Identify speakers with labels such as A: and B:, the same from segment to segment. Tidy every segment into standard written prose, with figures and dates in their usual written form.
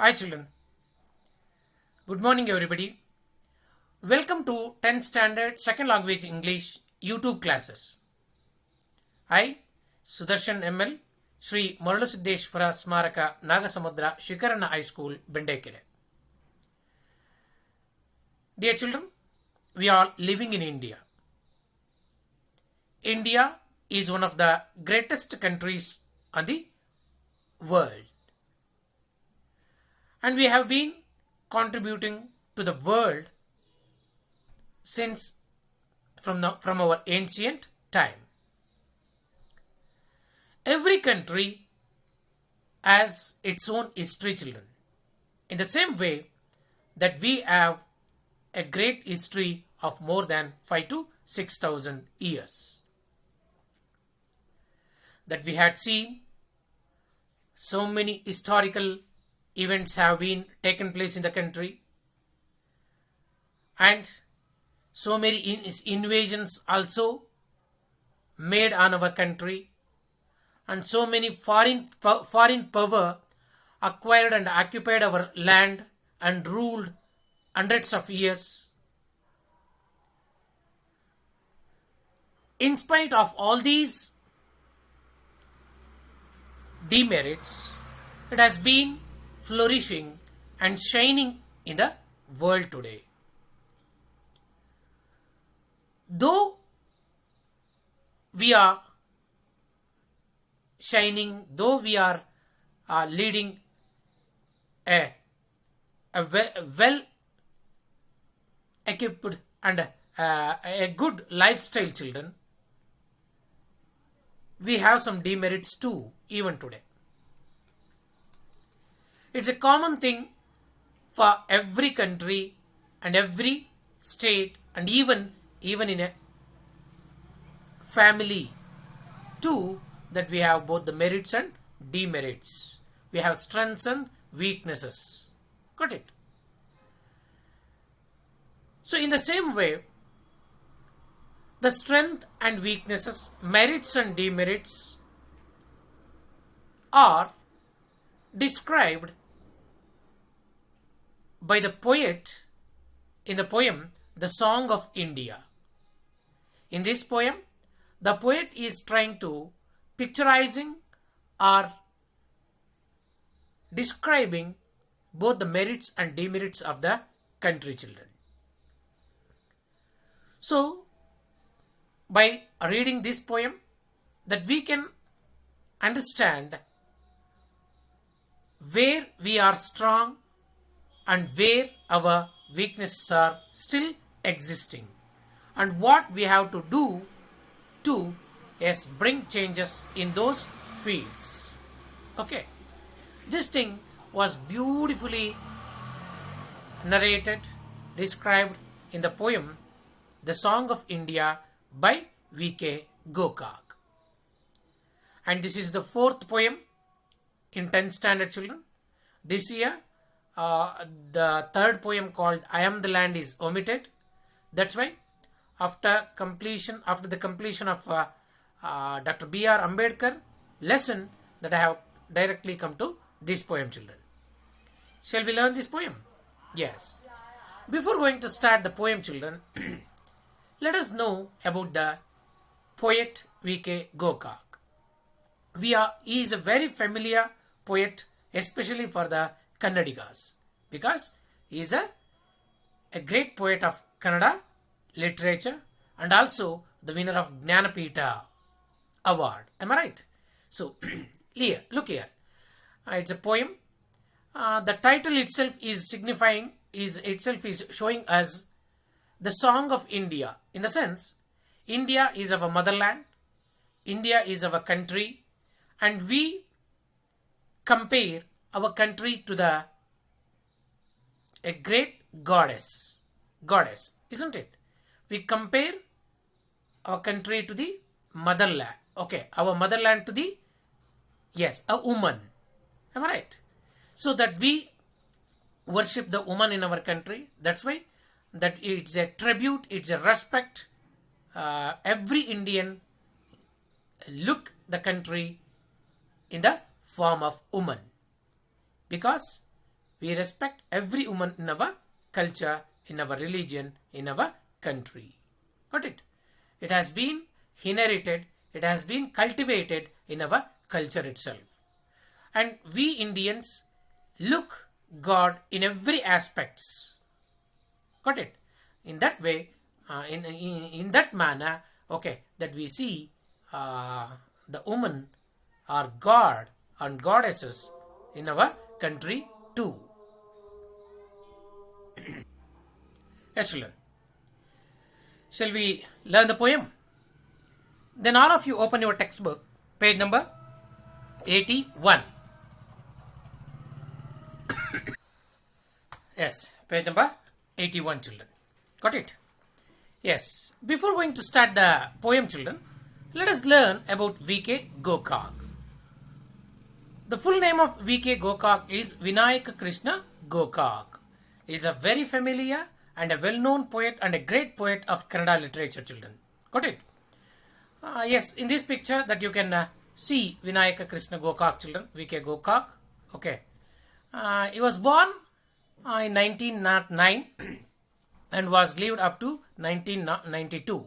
A: Hi children, good morning everybody. Welcome to 10th standard second language English YouTube classes. I, Sudarshan ML, Sri Marulasiddeshwara Smaraka Nagasamudra Shikarana High School, Bendekere. Dear children, we are living in India. India is one of the greatest countries on the world. And we have been contributing to the world since from our ancient time. Every country has its own history, children. In the same way that we have a great history of more than 5 to 6,000 years. That we had seen so many historical events have been taken place in the country, and so many invasions also made on our country, and so many foreign power acquired and occupied our land and ruled hundreds of years. In spite of all these demerits, it has been flourishing and shining in the world today. Though we are shining, though we are leading a well equipped and a good lifestyle, children, we have some demerits too, even today. It's a common thing for every country and every state, and even in a family too, that we have both the merits and demerits. We have strengths and weaknesses. Got it? So in the same way, the strength and weaknesses, merits and demerits are described by the poet in the poem The Song of India. In this poem, the poet is trying to picturizing or describing both the merits and demerits of the country, children. So, by reading this poem, that we can understand where we are strong and where our weaknesses are still existing, and what we have to do to bring changes in those fields. Okay, this thing was beautifully narrated, described in the poem The Song of India by V.K. Gokak. And this is the fourth poem in 10th standard, children. This year, the third poem called I Am the Land is omitted. That's why after the completion of Dr. B.R. Ambedkar lesson, that I have directly come to this poem, children. Shall we learn this poem? Yes. Before going to start the poem, children, let us know about the poet V.K. Gokak. He is a very familiar poet, especially for the Kannadigas, because he is a great poet of Kannada literature and also the winner of Jnanapita award. Am I right? So, here, look here. It's a poem. The title itself is showing us the Song of India. In the sense, India is our motherland, India is our country, and we compare our country to a great goddess, isn't it? We compare our country to the motherland. Okay, our motherland to the, yes, a woman. Am I right? So that we worship the woman in our country. That's why that it's a tribute, it's a respect. Every Indian look the country in the form of woman, because we respect every woman in our culture, in our religion, in our country. Got it? It has been inherited, it has been cultivated in our culture itself. And we Indians look God in every aspects. Got it? In that way, in that manner, okay, that we see the woman are God and goddesses in our country too. Yes, children. Shall we learn the poem? Then all of you open your textbook, page number 81. Yes, page number 81, children. Got it? Yes. Before going to start the poem, children, let us learn about V.K. Gokak. The full name of V.K. Gokak is Vinayak Krishna Gokak. He is a very familiar and a well-known poet and a great poet of Kannada literature, children. Got it? Yes, in this picture that you can see Vinayaka Krishna Gokak, children, V.K. Gokak. Okay. He was born in 1909 and was lived up to 1992.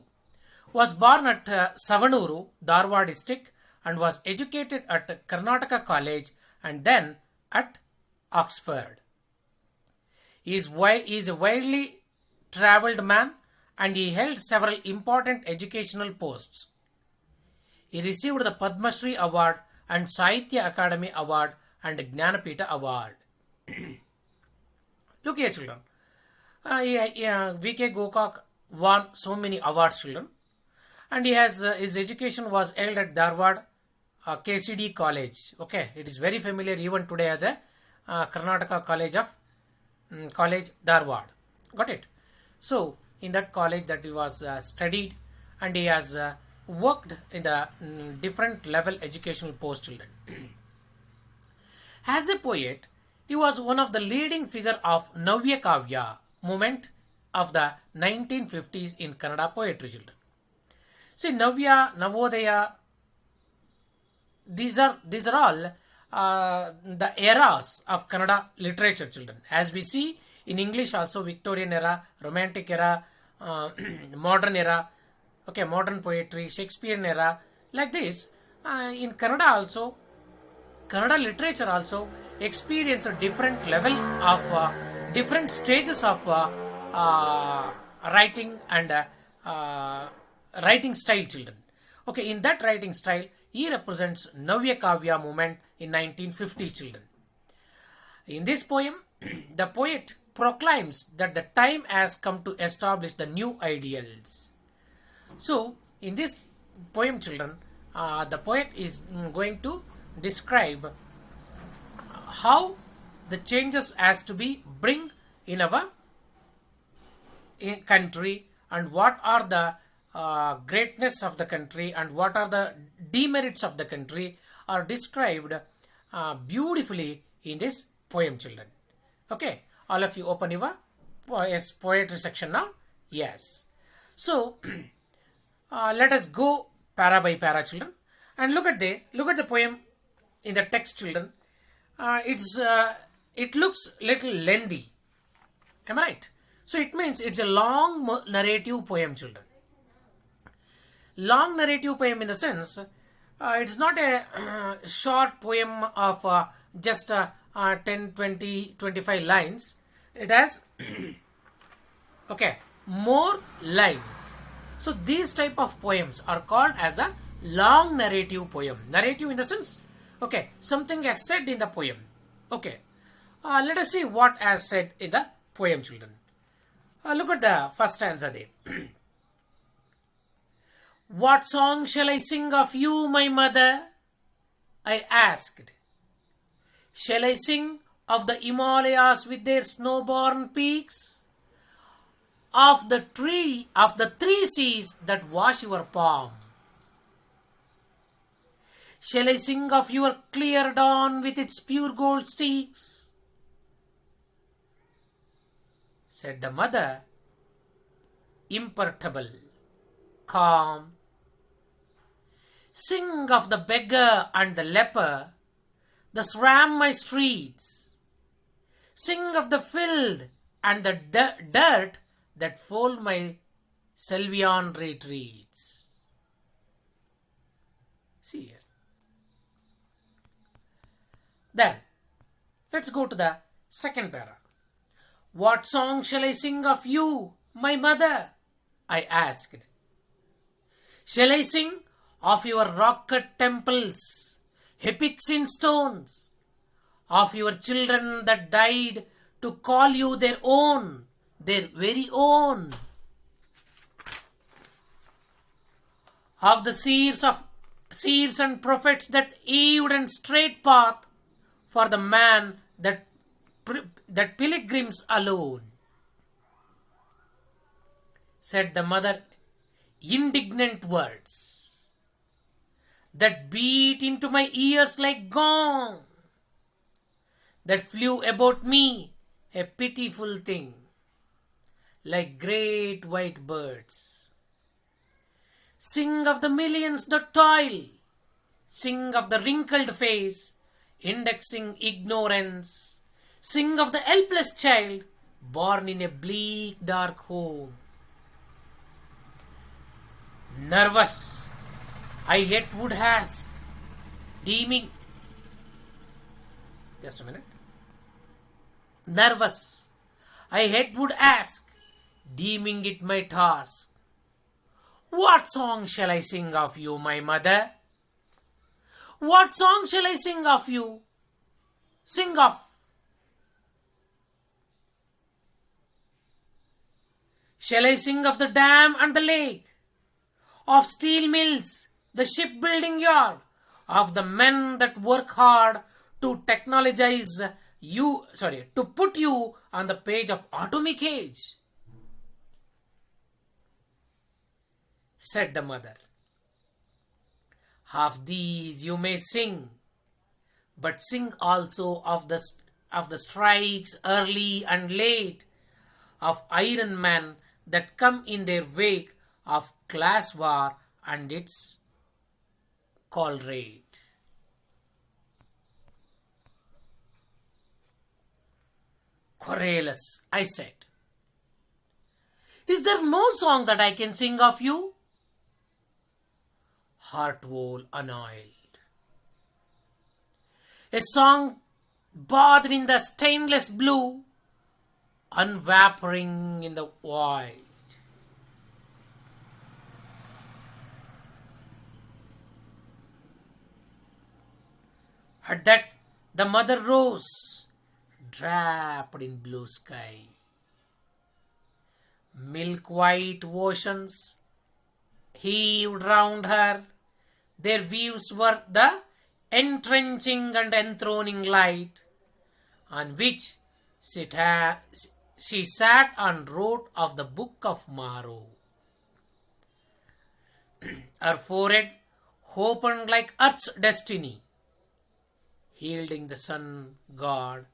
A: Was born at Savanuru, Dharwad district, and was educated at Karnataka College and then at Oxford. He is a widely travelled man and he held several important educational posts. He received the Padma Shri Award and Sahitya Akademi Award and Jnanapita Award. Look here, children. V.K. Gokak won so many awards, children. And he has his education was held at Dharwad KCD College. Okay, it is very familiar even today as a Karnataka College Dharwad. Got it? So in that college that he was studied, and he has worked in the different level educational post, children. As a poet, he was one of the leading figure of Navya Kavya movement of the 1950s in Kannada poetry, children. See, Navya, Navodaya, these are all the eras of Kannada literature, children. As we see in English also, Victorian era, Romantic era, modern era, okay, modern poetry, Shakespearean era, like this. In Kannada also, Kannada literature also experience a different level of different stages of writing and writing style, children. Okay, in that writing style, he represents Navya Kavya movement in 1950, children. In this poem, the poet proclaims that the time has come to establish the new ideals. So, in this poem, children, the poet is going to describe how the changes has to be bring in our country, and what are the greatness of the country and what are the demerits of the country are described beautifully in this poem, children. Okay, all of you open your poetry section now. Yes. So let us go para by para, children, and look at the poem in the text, children. It looks little lengthy. Am I right? So it means it's a long narrative poem, children. Long narrative poem in the sense, it's not a short poem of just 10, 20, 25 lines. It has okay, more lines. So these type of poems are called as the long narrative poem. Narrative in the sense, okay, something is said in the poem. Okay, let us see what is said in the poem, children. Look at the first stanza there. What song shall I sing of you, my mother? I asked. Shall I sing of the Himalayas with their snow-born peaks? Of the three seas that wash your palm? Shall I sing of your clear dawn with its pure gold streaks? Said the mother, imperturbable, calm. Sing of the beggar and the leper that swam my streets. Sing of the filth and the dirt that fold my Selvian retreats. See here. Then, let's go to the second para. What song shall I sing of you, my mother? I asked. Shall I sing of your rock-cut temples, epics in stones, of your children that died to call you their own, their very own, of the seers and prophets that hewed and straight path for the man that pilgrims alone, said the mother, indignant words that beat into my ears like gong, that flew about me, a pitiful thing, like great white birds. Sing of the millions that toil, sing of the wrinkled face, indexing ignorance, sing of the helpless child born in a bleak dark home. Nervous, I yet would ask, deeming. Just a minute. Nervous, I yet would ask, deeming it my task. What song shall I sing of you, my mother? What song shall I sing of you? Sing of. Shall I sing of the dam and the lake, of steel mills, the shipbuilding yard, of the men that work hard to technologize you, to put you on the page of atomic age? Said the mother. Of these you may sing, but sing also of the strikes early and late, of iron men that come in their wake, of class war and its call rate. Querulous, I said, is there no song that I can sing of you? Heart whole annoyed. A song bathed in the stainless blue, unvaporing in the void. At that, the mother rose, draped in blue sky. Milk-white oceans heaved round her. Their views were the entrenching and enthroning light, on which she sat and wrote of the book of morrow. Her forehead opened like earth's destiny, yielding the sun god,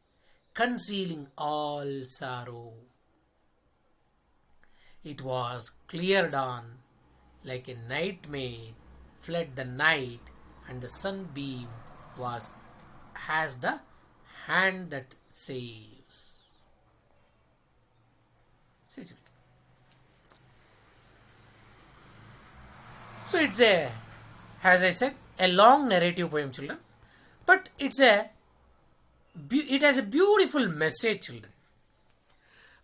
A: concealing all sorrow. It was clear dawn, like a nightmare fled the night, and the sunbeam was as the hand that saves. So it's as I said, a long narrative poem, children, but it has a beautiful message, children.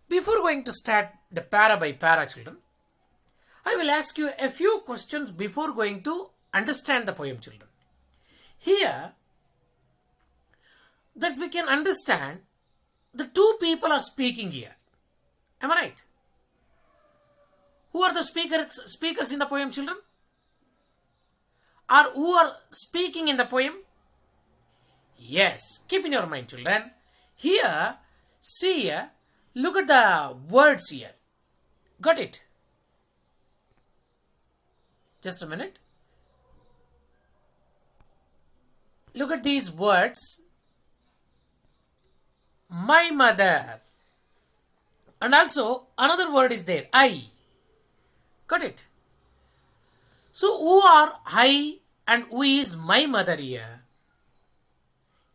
A: Before going to start the para by para, children, I will ask you a few questions before going to understand the poem, children. Here, that we can understand, the two people are speaking here. Am I right? Who are the speakers in the poem, children? Or who are speaking in the poem? Yes, keep in your mind, children. Here, see here, look at the words here. Got it? Just a minute. Look at these words. My mother. And also another word is there. I. Got it? So who are I and who is my mother here?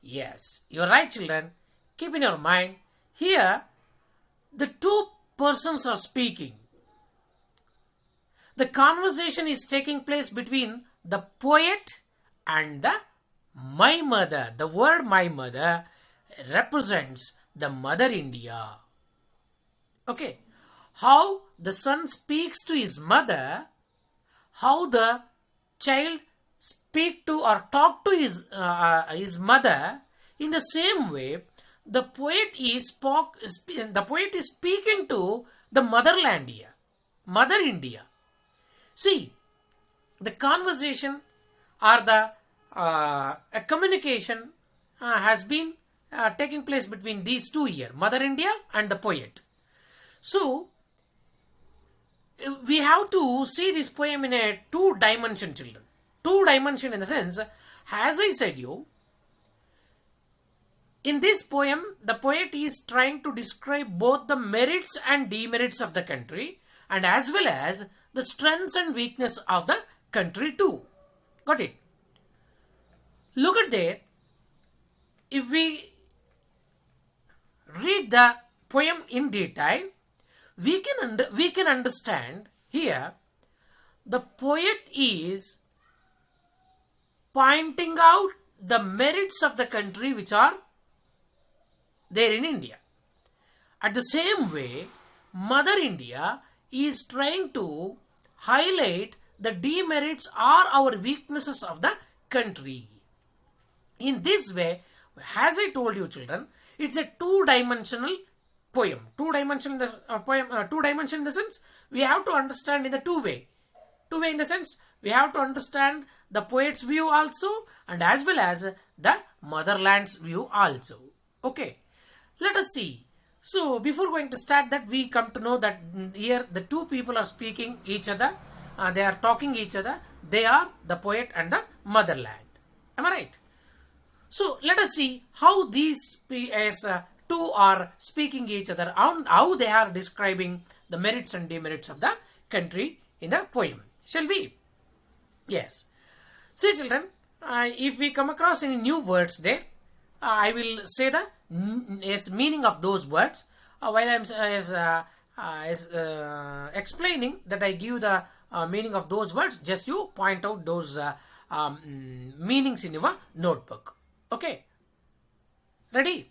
A: Yes, you're right, children. Keep in your mind. here the two persons are speaking. The conversation is taking place between the poet and the my mother. The word my mother represents the Mother India. Okay. How the son speaks to his mother, how the child speak to or talk to his mother, in the same way the poet is speaking to the motherland here, Mother India. See, the conversation or the a communication has been taking place between these two here, Mother India and the poet. So we have to see this poem in a two-dimension, children. Two-dimension in the sense, as I said you, in this poem, the poet is trying to describe both the merits and demerits of the country, and as well as the strengths and weakness of the country too. Got it? Look at there. If we read the poem in detail, we can understand here the poet is pointing out the merits of the country which are there in India. At the same way, Mother India is trying to highlight the demerits or our weaknesses of the country. In this way, as I told you, children, it's a two-dimensional poem. Two-dimension in the sense, we have to understand in the two-way. Two-way in the sense, we have to understand the poet's view also, and as well as the motherland's view also. Okay, let us see. So before going to start that, we come to know that here the two people are speaking each other. They are talking each other. They are the poet and the motherland. Am I right? So let us see how these two are speaking each other, and how they are describing the merits and demerits of the country in the poem. Shall we? Yes. See, children, if we come across any new words there, I will say the meaning of those words while I am explaining that. I give the meaning of those words. Just you point out those meanings in your notebook. Okay, ready?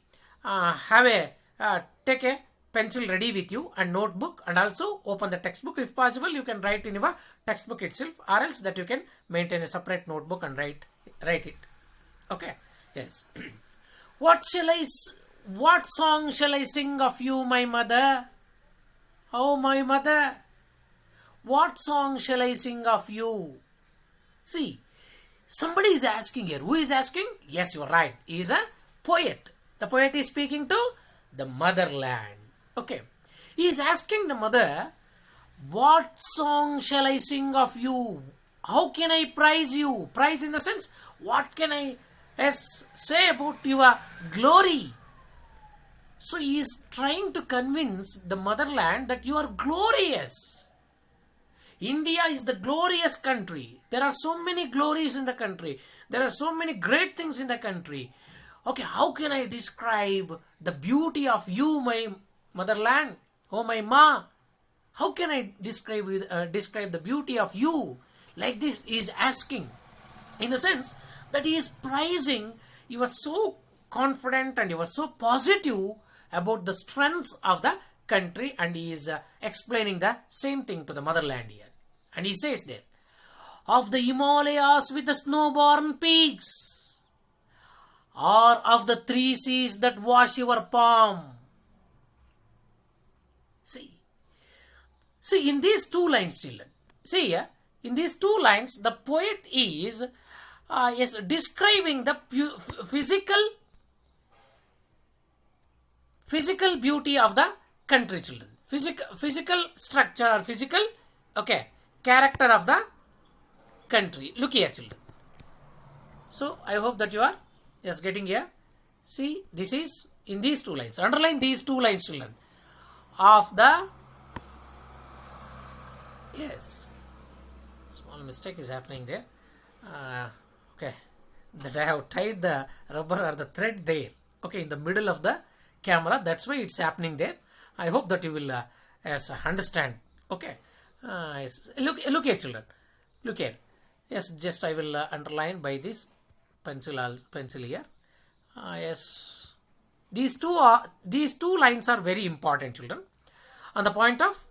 A: Take a pencil ready with you and notebook, and also open the textbook. If possible, you can write in your textbook itself, or else that you can maintain a separate notebook and write it. Okay. Yes. What song shall I sing of you, my mother? Oh, my mother, what song shall I sing of you? See, somebody is asking here. Who is asking? Yes, you are right. He is a poet. The poet is speaking to the motherland. Okay. He is asking the mother, what song shall I sing of you? How can I praise you? Praise in the sense, what can I say about your glory? So he is trying to convince the motherland that you are glorious. India is the glorious country. There are so many glories in the country. There are so many great things in the country. Okay, how can I describe the beauty of you, my motherland? Oh, my ma. How can I describe the beauty of you? Like this, he is asking. In the sense that he is praising. He was so confident and he was so positive about the strengths of the country, and he is explaining the same thing to the motherland here. And he says there, of the Himalayas with the snow-born peaks, or of the three seas that wash your palm. See, in these two lines, children, see here, in these two lines, the poet is describing the physical beauty of the country, children. Physical structure or physical, character of the country. Look here, children. So I hope that you are just getting here. See, this is in these two lines. Underline these two lines, children. Of the, yes, small mistake is happening there. That I have tied the rubber or the thread there. Okay, in the middle of the camera. That's why it's happening there. I hope that you will yes, understand. Okay. Yes. Look here, children. Look here. Yes, just I will underline by this pencil here. Yes. These two lines are very important, children. On the point of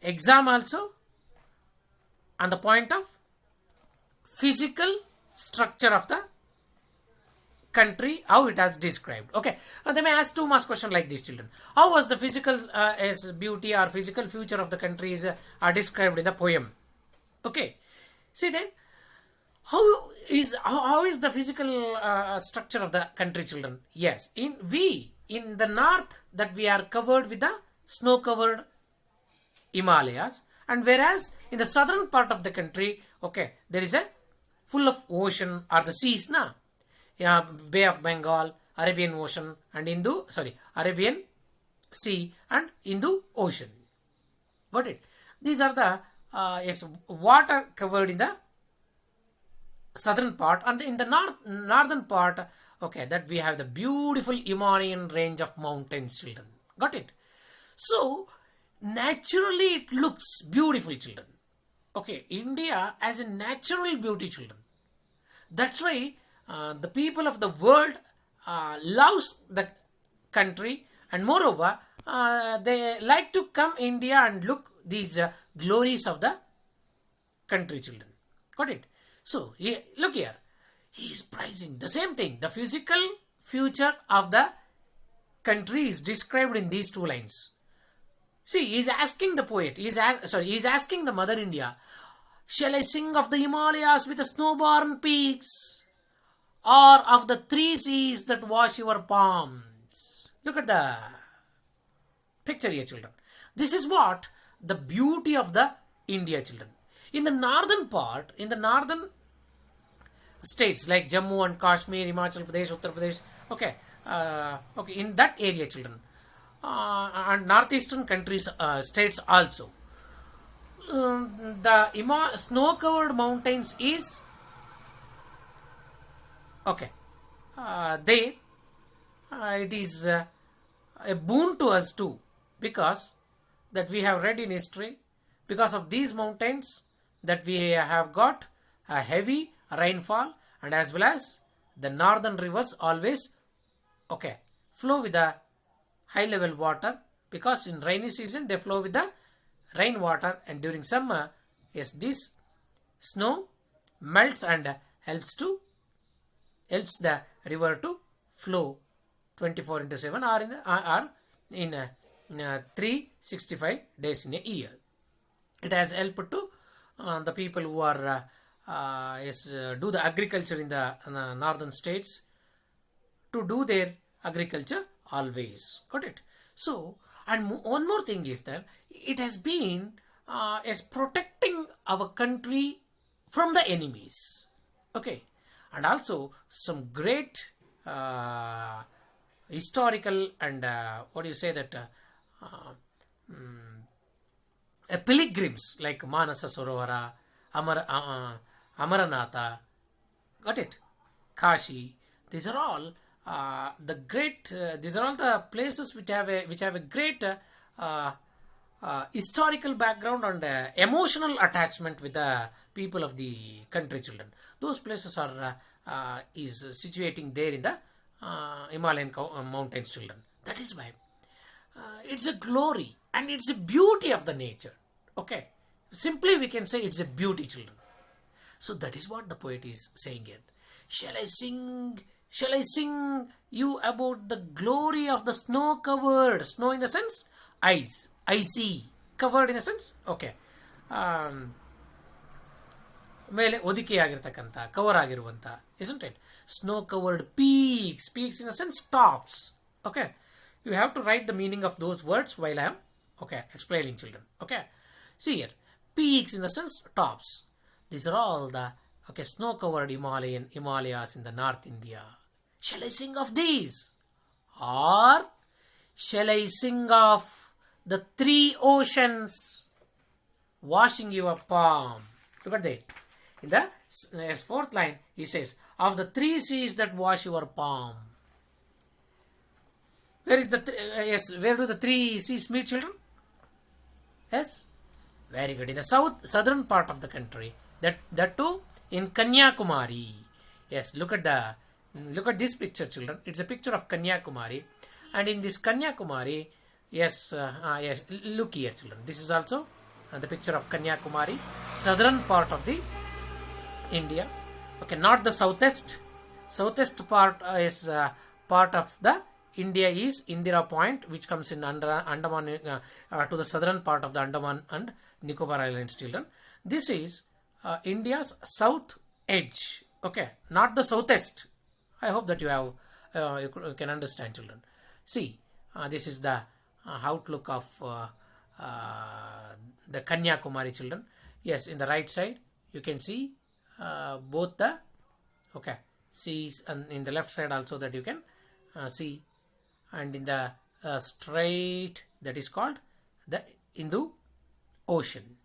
A: exam also, on the point of physical structure of the country, how it has described. Okay, and they may ask two marks question like this, children. How was the physical as beauty or physical future of the country are described in the poem? Okay, see then, how is the physical structure of the country, children? Yes, in the north that we are covered with the snow covered Himalayas, and whereas in the southern part of the country, okay, there is a full of ocean or the seas, na. Yeah, Bay of Bengal, Arabian Ocean, and Arabian Sea and Hindu Ocean. Got it? These are the water covered in the southern part, and in the northern part, okay, that we have the beautiful Himalayan range of mountains, children. Got it? So naturally it looks beautiful, children. Okay, India has a natural beauty, children. That's why the people of the world loves the country, and moreover they like to come India and look these glories of the country, children. Got it? So look here, he is praising the same thing. The physical future of the country is described in these two lines. See, he is asking the poet, he is asking the Mother India, shall I sing of the Himalayas with the snow-born peaks, or of the three seas that wash your palms? Look at the picture here, children. This is what the beauty of the India, children. In the northern part, in the northern states like Jammu and Kashmir, Himachal Pradesh, Uttar Pradesh, okay, in that area, children, and northeastern countries, states also, the snow-covered mountains is okay. There, it is a boon to us too, because that we have read in history. Because of these mountains, that we have got a heavy rainfall, and as well as the northern rivers always okay flow with the high level water, because in rainy season they flow with the rainwater, and during summer, yes, this snow melts and helps the river to flow 24/7 or in 365 days in a year. It has helped to the people who are do the agriculture in the northern states to do their agriculture always. Got it? So, and one more thing is that it has been as protecting our country from the enemies. Okay, and also some great historical and what do you say that pilgrims like Manasa Sarovara, Amaranatha, got it? Kashi. These are all the great. These are all the places which have a great historical background and emotional attachment with the people of the country, children. Those places are is situating there in the Himalayan mountains, children. That is why it's a glory and it's a beauty of the nature. Okay, simply we can say it's a beauty, children. So that is what the poet is saying here. Shall I sing you about the glory of the snow-covered, snow in the sense ice, icy, covered in the sense okay, ಮೇಲೆ ಹೊದಿಕೆಯಾಗಿರ್ತಕ್ಕಂಥ cover ಆಗಿರುವಂಥ, isn't it? Snow covered peaks in the sense tops. Okay, you have to write the meaning of those words while I am okay explaining, children. Okay, see here, peaks in the sense tops. These are all the okay snow covered Himalayas in the North India. Shall I sing of these, or shall I sing of the three oceans washing your palm? Look at that. In the fourth line, he says, of the three seas that wash your palm. Where is the yes? Where do the three seas meet, children? Yes, very good. In the southern part of the country, that too in Kanyakumari. Yes, look at this picture, children. It's a picture of Kanyakumari, and in this Kanyakumari, yes, yes. Look here, children. This is also the picture of Kanyakumari, southern part of the India. Okay, not the southwest. Southwest part is part of the India is Indira Point, which comes in Andaman to the southern part of the Andaman and Nicobar Islands, children. This is India's south edge. Okay, not the southwest. I hope that you have you can understand, children. See, this is the outlook of the Kanyakumari, children. Yes, in the right side you can see both the seas, and in the left side also that you can see, and in the straight that is called the Hindu Ocean.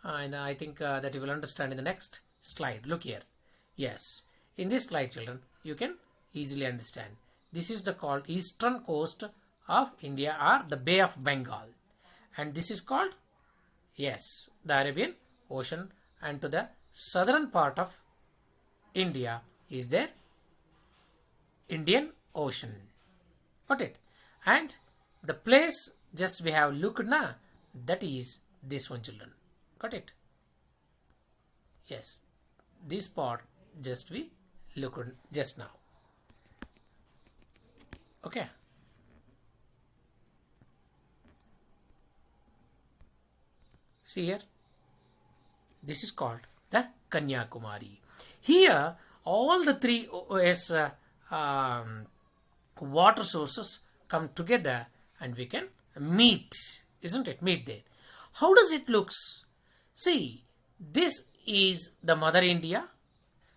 A: And I think that you will understand in the next slide. Look here. Yes, in this slide, children, you can easily understand. This is the called eastern coast of India, or the Bay of Bengal, and this is called, yes, the Arabian Ocean, and to the southern part of India is there Indian Ocean. Got it? And the place just we have looked now, that is this one, children. Got it? Yes, this part just we looked just now. Okay. See here, this is called the Kanyakumari. Here all the three water sources come together and we can meet, isn't it? Meet there. How does it looks? See, this is the Mother India,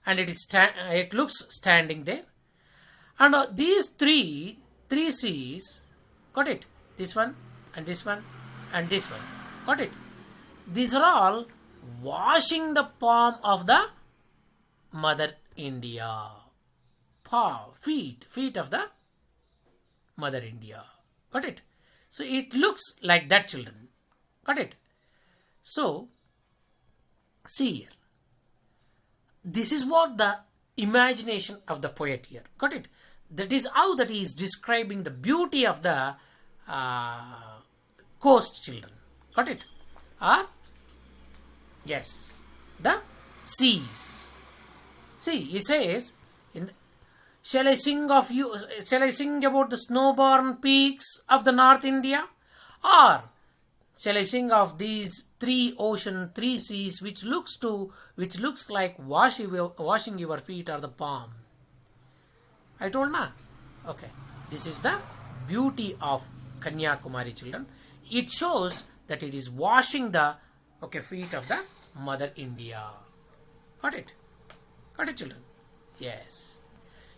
A: and it looks standing there, and these three seas, got it? This one and this one and this one, got it? These are all washing the palm of the Mother India. Feet of the Mother India. Got it? So it looks like that, children. Got it? So, see here. This is what the imagination of the poet here. Got it? That is how that he is describing the beauty of the coast, children. Got it? Or, yes, the seas. See, he says, shall I sing about the snow-born peaks of the North India? Or shall I sing of these three seas, which looks like washing your feet or the palm? I told na? Okay. This is the beauty of Kanyakumari, children. It shows that it is washing the feet of the Mother India. Got it? Got it, children? Yes.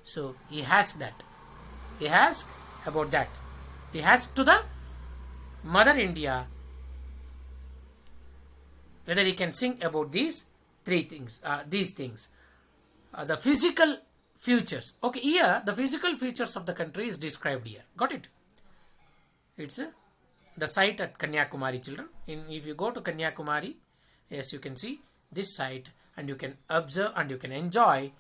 A: So he has that. He has about that. He has to the Mother India, whether he can sing about these three things, these things. The physical features. Okay, here the physical features of the country is described here. Got it? It's the site at Kanyakumari, children. If you go to Kanyakumari, yes, you can see this site, and you can observe and you can enjoy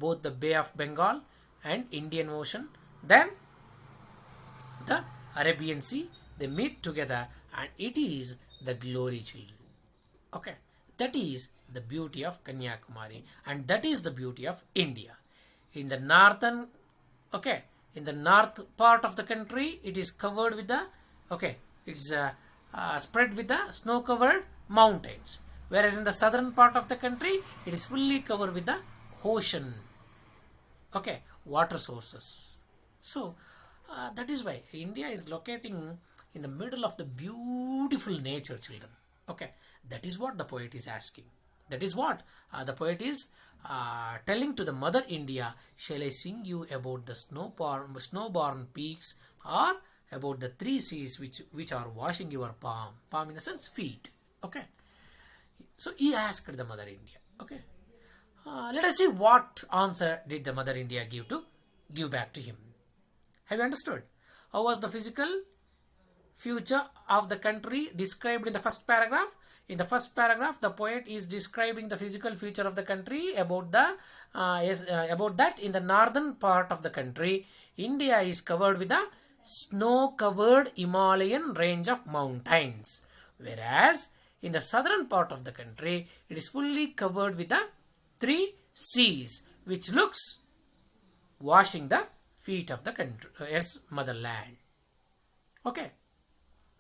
A: both the Bay of Bengal and Indian Ocean. Then the Arabian Sea, they meet together, and it is the glory, children. Okay, that is the beauty of Kanyakumari, and that is the beauty of India. In the northern, in the north part of the country, it is covered with the, it's spread with the snow-covered mountains. Whereas in the southern part of the country, it is fully covered with the ocean, water sources. So that is why India is locating in the middle of the beautiful nature, children. Okay, that is what the poet is asking. That is what the poet is telling to the Mother India. Shall I sing you about the snow-born peaks, or about the three seas which are washing your palm in the sense feet? Okay. So he asked the Mother India. Okay. Let us see what answer did the Mother India give back to him. Have you understood? How was the physical future of the country described in the first paragraph? In the first paragraph, the poet is describing the physical feature of the country about about that in the northern part of the country, India is covered with a snow-covered Himalayan range of mountains, whereas in the southern part of the country, it is fully covered with the three seas, which looks washing the feet of the country, yes, motherland. Okay.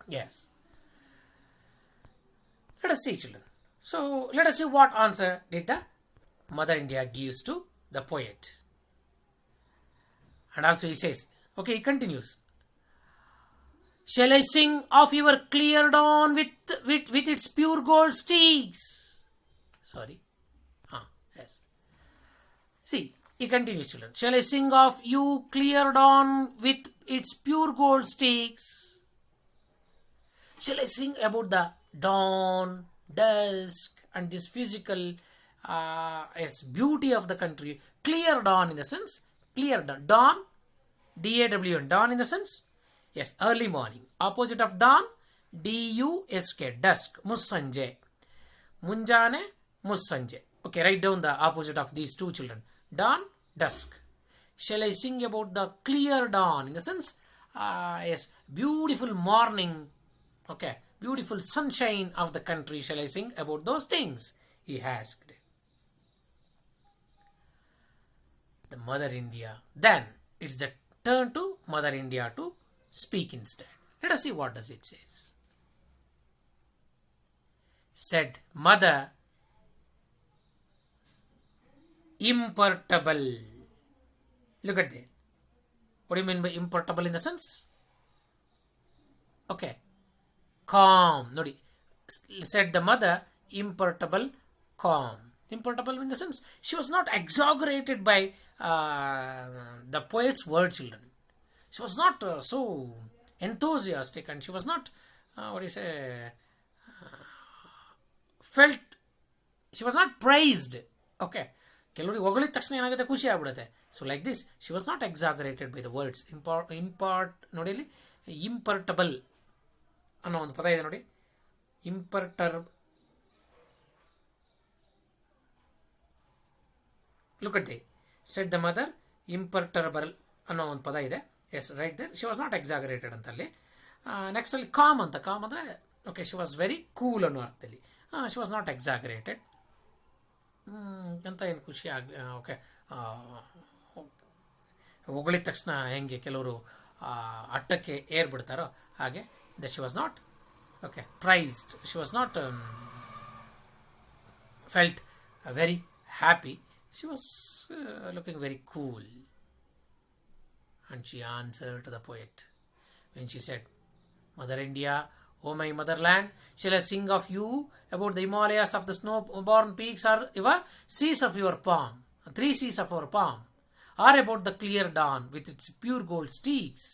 A: Yes. Let us see, children. So, let us see what answer did the Mother India gives to the poet. And also he says, okay, he continues. Shall I sing of your clear dawn with its pure gold steeds? Sorry. Yes. See, he continues, children. Shall I sing of you clear dawn with its pure gold steeds? Shall I sing about the dawn, dusk, and this physical beauty of the country? Clear dawn in the sense, clear dawn. Dawn, D-A-W-N, dawn in the sense, yes, early morning. Opposite of dawn, D-U-S-K, dusk, Mussanje. Munjane, Mussanje. Okay, write down the opposite of these two, children. Dawn, dusk. Shall I sing about the clear dawn in the sense, yes, beautiful morning. Okay, beautiful sunshine of the country. Shall I sing about those things? He asked. The Mother India. Then it's the turn to Mother India to speak instead. Let us see what does it says. Said Mother, imperturbable. Look at that. What do you mean by imperturbable in the sense? Okay. Calm. Nodi. Said the mother, imperturbable, calm. Imperturbable in the sense, she was not exaggerated by the poet's words, children. She was not so enthusiastic, and she was not, felt, she was not praised. Okay. ಕೆಲವರಿಗೆ ಹೊಗಳಿದ ತಕ್ಷಣ ಏನಾಗುತ್ತೆ, ಖುಷಿ ಆಗ್ಬಿಡುತ್ತೆ. So like this, she was not exaggerated by the words. ನೋಡಿ ಇಲ್ಲಿ imperturbable ಅನ್ನೋ ಒಂದು ಪದ ಇದೆ ನೋಡಿ. Look at the said the mother imperturbable ಅನ್ನೋ ಒಂದು ಪದ ಇದೆ. Yes, right there. She was not exaggerated ಅಂತ ಅಲ್ಲಿ. ನೆಕ್ಸ್ಟ್ ಅಲ್ಲಿ ಕಾಮ್ ಅಂತ. ಕಾಮ್ ಅಂದರೆ okay, she was very cool ಅನ್ನೋ ಅರ್ಥದಲ್ಲಿ. ಶಿ ವಾಸ್ ನಾಟ್ ಎಕ್ಸಾಗರೇಟೆಡ್ ಅಂತ ಏನು ಖುಷಿ ಓಕೆ, ಹೊಗಳಿದ ತಕ್ಷಣ ಹೆಂಗೆ ಕೆಲವರು ಅಟ್ಟಕ್ಕೆ ಏರ್ಬಿಡ್ತಾರೋ ಹಾಗೆ, that she was not prized. She was not felt very happy. She was looking very cool. And she answered to the poet when she said, Mother India, O my motherland, shall I sing of you about the Himalayas of the snow-born peaks, or the seas of your palm, 3 seas of our palm, or about the clear dawn with its pure gold streaks,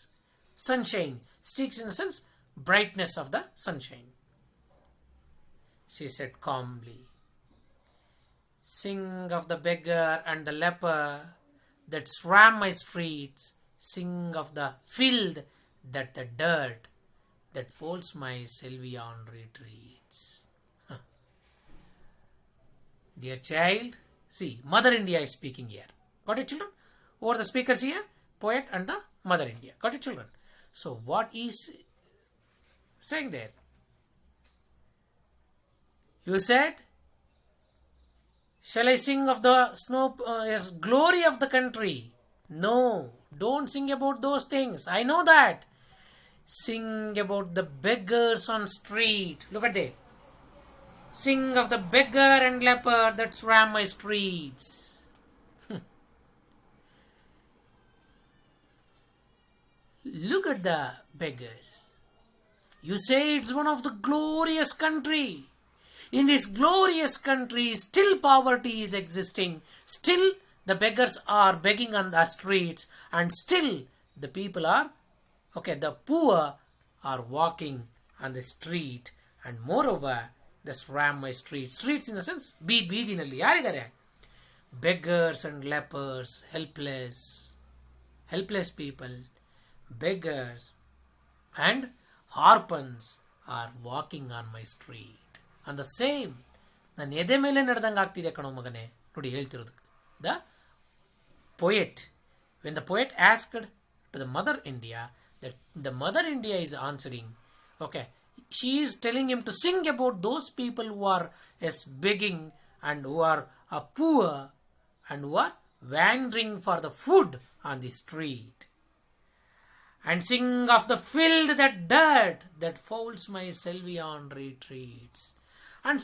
A: sunshine, streaks in the sense brightness of the sunshine. She said calmly, sing of the beggar and the leper that swam my streets, sing of the filth, that the dirt that folds my Sylvian retreats. Dear child, see, Mother India is speaking here. Got it, children? Who are the speakers here? Poet and the Mother India. Got it, children? So what is saying there? You said, shall I sing of the glory of the country? No, don't sing about those things. I know that. Sing about the beggars on street. Look at that. Sing of the beggar and leper that swam my streets. Look at the beggars. You say it's one of the glorious country. In this glorious country, still poverty is existing. Still the beggars are begging on the streets, and still the people are, the poor are walking on the street, and moreover, the swam my street. Streets in the sense, ಬೀದಿನಲ್ಲಿ ಯಾರಿದ್ದಾರೆ? Beggars and lepers, helpless people, beggars, and harpans are walking on my street. And the same, ನಾನು ಎದೆ ಮೇಲೆ ನಡೆದಂಗೆ ಆಗ್ತಿದೆ ಕಣೋ ಮಗನೇ. ನೋಡಿ ಹೇಳ್ತಿರೋದು. The poet, when the poet asked to the mother India, that the mother India is answering, okay, she is telling him to sing about those people who are begging and who are poor and who are wandering for the food on the street. And sing of the field that dirt that folds my Selvian retreats. And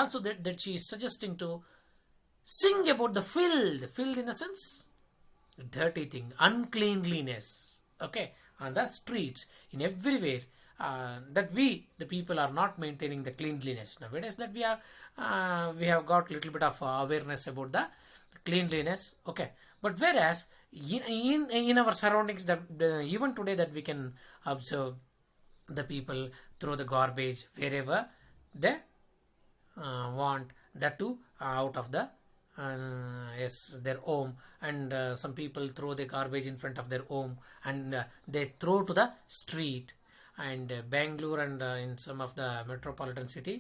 A: also that she is suggesting to sing about the field in the sense, dirty thing, uncleanliness, okay, on the streets, in everywhere, that we, the people, are not maintaining the cleanliness. Nowadays that we have got little bit of awareness about the cleanliness, okay, but whereas in our surroundings, that even today that we can observe the people throw the garbage wherever they want, that too out of the their home, and some people throw the garbage in front of their home, and they throw to the street. And Bangalore and in some of the metropolitan city,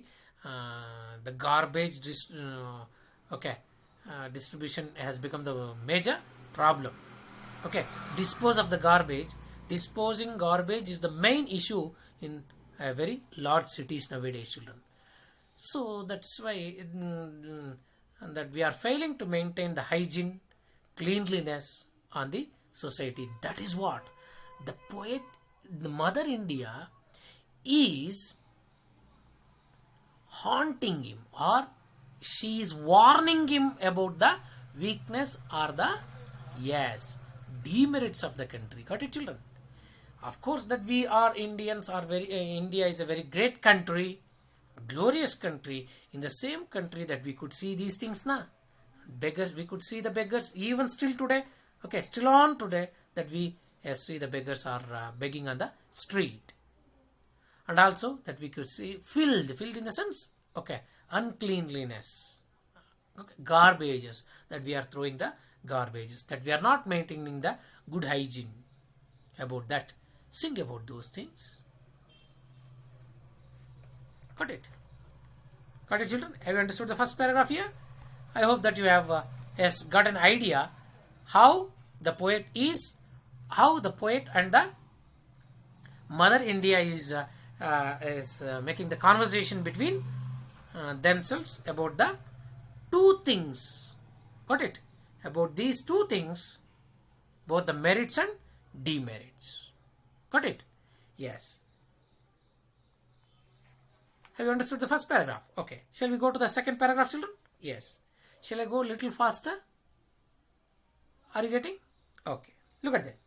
A: the garbage distribution has become the major problem. Okay, disposing garbage is the main issue in very large cities nowadays, children. So that's why that we are failing to maintain the hygiene, cleanliness on the society. That is what the poet, the mother India, is haunting him, or she is warning him about the weakness or the demerits of the country. Got it, children? Of course that we are Indians are very India is a very great country, glorious country. In the same country that we could see these things beggars, we could see the beggars even still today, okay, still on today, that we see the beggars are begging on the street. And also that we could see filth in the sense, okay, uncleanliness, okay, garbages, that we are throwing the garbages, that we are not maintaining the good hygiene. About that, sing about those things. Got it, children? Have you understood the first paragraph here? I hope that you have got an idea how the poet and the mother India is making the conversation between themselves about the two things. Got it? About these two things, both the merits and demerits. Got it? Yes. Have you understood the first paragraph? Okay. Shall we go to the second paragraph, children? Yes. Shall I go a little faster? Are you getting? Okay. Look at that.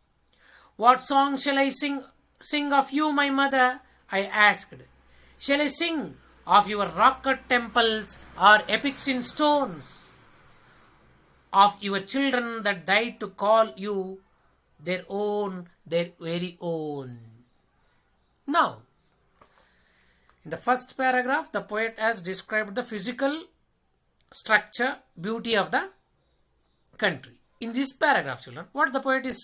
A: What song shall I sing of you, my mother? I asked. Shall I sing of your rock-cut temples or epics in stones? Of your children that died to call you their very own? Now, in the first paragraph, the poet has described the physical structure, beauty of the country. In this paragraph, children, what the poet is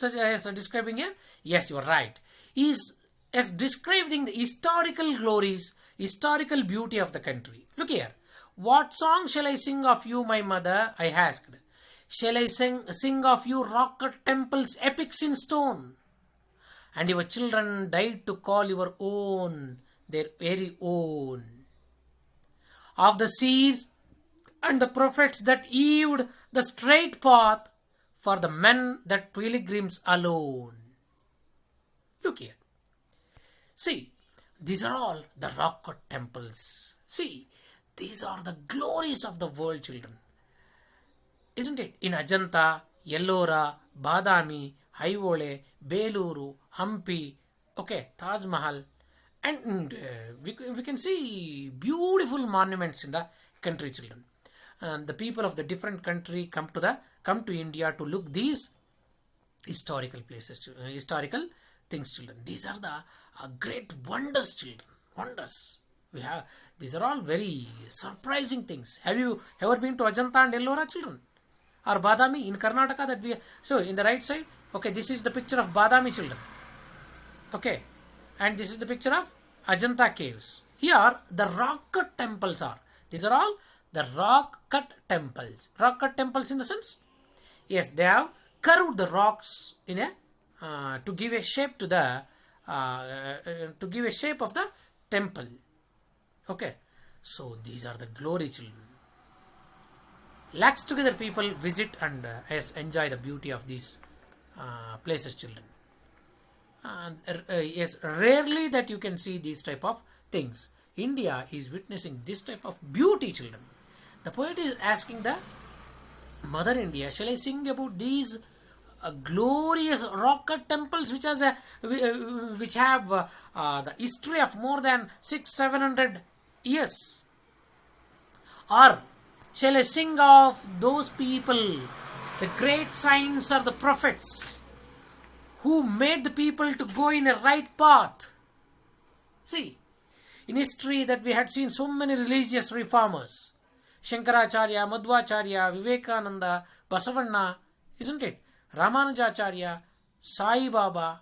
A: describing here? Yes, you are right. He is describing the historical glories, historical beauty of the country. Look here. What song shall I sing of you, my mother? I asked. Shall I sing of you rock-cut temples, epics in stone? And your children died to call your own their very own. Of the seers and the prophets that heaved the straight path for the men that pilgrims alone. Look here. See, these are all the rock-cut temples. See, these are the glories of the world, children. Isn't it? In Ajanta, Ellora, Badami, Aivole, Beluru, Hampi, okay, Taj Mahal, and we can see beautiful monuments in the country, children. And the people of the different country come to India to look these historical places, historical things, children. These are the great wonders, children. Wonders. These are all very surprising things. Have you ever been to Ajanta and Ellora, children? Or Badami in Karnataka? So in the right side, Okay, this is the picture of Badami children. Okay, and this is the picture of Ajanta caves. Here the rock cut temples are. These are all the rock cut temples. Rock cut temples in the sense, yes, they have curved the rocks in a to give a shape to the to give a shape of the temple. Okay, so these are the glory children. Lakhs together people visit and yes, enjoy the beauty of these places, children. Yes, rarely that you can see these type of things. India is witnessing this type of beauty, children. The poet is asking the Mother India, shall I sing about these glorious rock cut temples which has which have the history of more than 600-700 years? Or shall I sing of those people, the great saints or the prophets, who made the people to go in a right path? See, in history that we had seen so many religious reformers. Shankaracharya, Madhvacharya, Vivekananda, Basavanna, isn't it? Ramanujacharya, Sai Baba,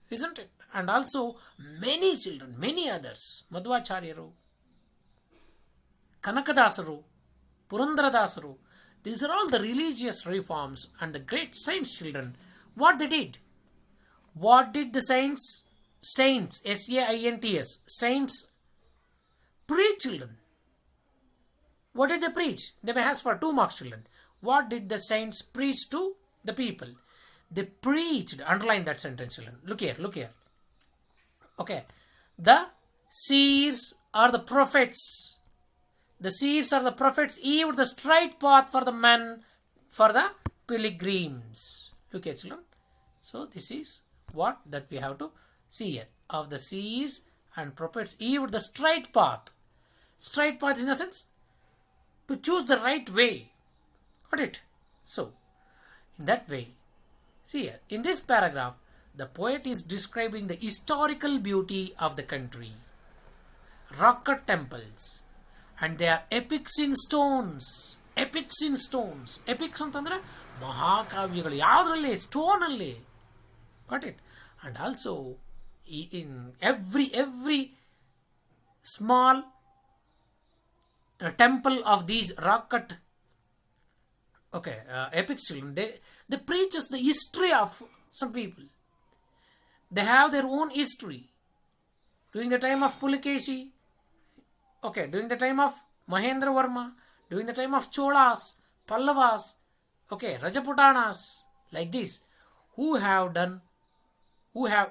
A: isn't it? And also many children, many others. Madhvacharyaru, Kanakadasaru, Purandaradasaru. These are all the religious reforms and the great saints, children. What they did? What did the saints, S-A-I-N-T-S, saints preach, children? What did they preach? They may ask for 2 marks, children. What did the saints preach to the people? They preached, underline that sentence, children. Look here, look here. Okay. The seers are the prophets. The seers are the prophets, even the straight path for the men, for the pilgrims. Look here, children. So this is what that we have to see here. Of the seers and prophets, even the straight path. Straight path in a sense, to choose the right way. Got it? So, in that way, see here, in this paragraph, the poet is describing the historical beauty of the country. Rock cut temples. And they are epics in stones. Epics in stones. Epics ಅಂತಂದ್ರೆ ಮಹಾಕಾವ್ಯಗಳು ಯಾವುದರಲ್ಲಿ stone ಅಲ್ಲಿ. Got it? And also in every small temple of these rock cut epics, children, they preach us the history of some people. They have their own history. During the time of Pulikeshi, during the time of Mahendra Varma, during the time of Cholas, Pallavas, Rajaputanas, like this, who have